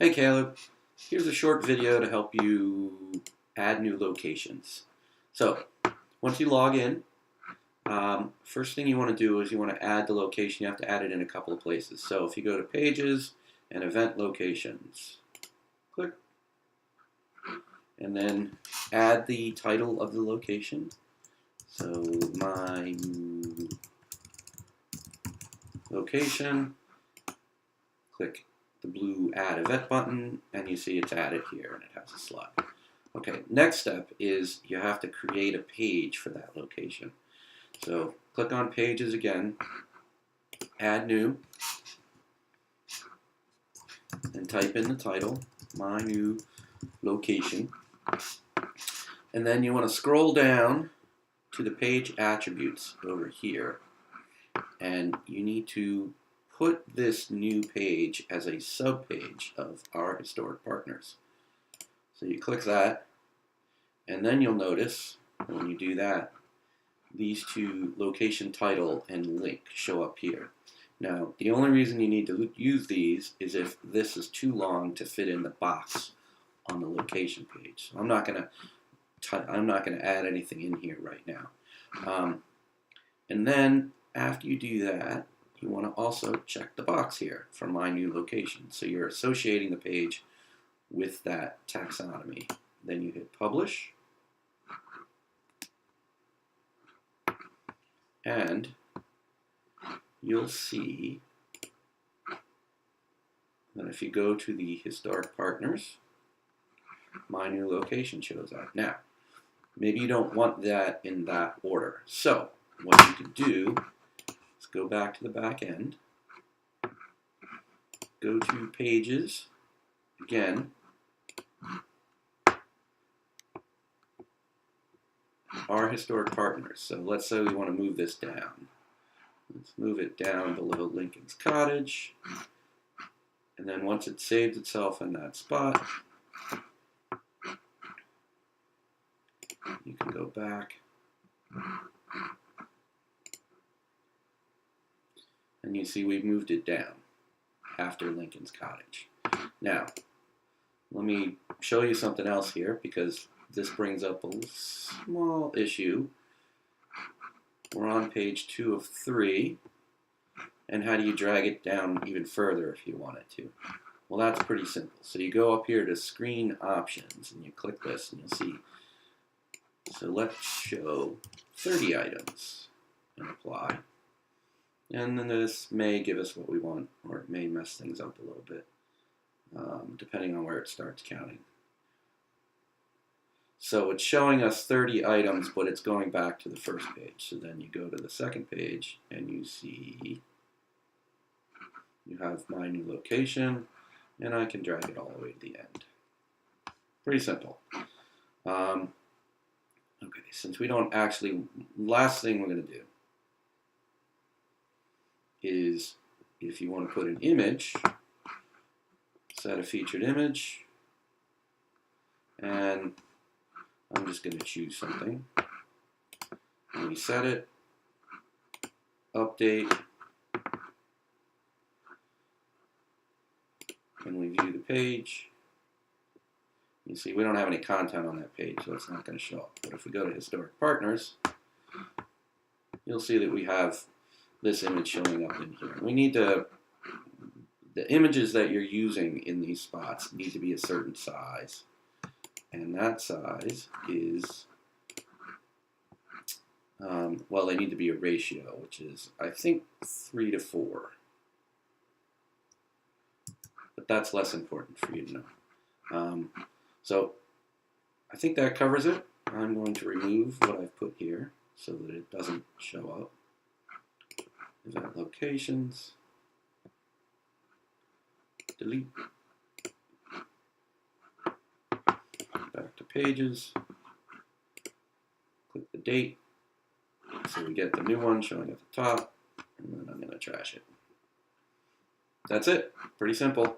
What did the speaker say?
Hey Caleb, here's a short video to help you add new locations. So, once you log in, first thing you want to do is you want to add the location. You have to add it in a couple of places. So if you go to Pages and Event Locations, click, and then add the title of the location. So my new location, click the blue Add Event button, and you see it's added here, and it has a slot. Okay, next step is you have to create a page for that location. So click on Pages again, Add New, and type in the title, My New Location. And then you want to scroll down to the page attributes over here, and you need to put this new page as a subpage of our historic partners. So you click that, and then you'll notice when you do that, these two, location title and link, show up here. Now, the only reason you need to use these is if this is too long to fit in the box on the location page. So I'm not going to add anything in here right now. And then after you do that, you want to also check the box here for My New Location. So you're associating the page with that taxonomy. Then you hit Publish. And you'll see that if you go to the Historic Partners, My New Location shows up. Now, maybe you don't want that in that order. So what you can do is go back to the back end, go to Pages, again, our historic partners. So let's say we want to move this down. Let's move it down below Lincoln's Cottage. And then once it saves itself in that spot, you can go back and you see we've moved it down after Lincoln's Cottage. Now, let me show you something else here, because this brings up a small issue. We're on page 2 of 3, and how do you drag it down even further if you wanted to? Well, that's pretty simple. So you go up here to Screen Options, and you click this, and you'll see. So let's show 30 items, and apply. And then this may give us what we want, or it may mess things up a little bit, depending on where it starts counting. So it's showing us 30 items, but it's going back to the first page. So then you go to the second page, and you see you have My New Location, and I can drag it all the way to the end. Pretty simple. Okay, since we don't actually, last thing we're going to do is, if you want to put an image, set a featured image, and I'm just going to choose something. And we set it, update, and we view the page. You see, we don't have any content on that page, so it's not going to show up. But if we go to Historic Partners, you'll see that we have this image showing up in here. We need to, the images that you're using in these spots need to be a certain size. And that size is, well, they need to be a ratio, which is, I think, 3 to 4. But that's less important for you to know. So I think that covers it. I'm going to remove what I've put here so that it doesn't show up. Event Locations, delete, back to Pages, click the date, so we get the new one showing at the top, and then I'm going to trash it. That's it. Pretty simple.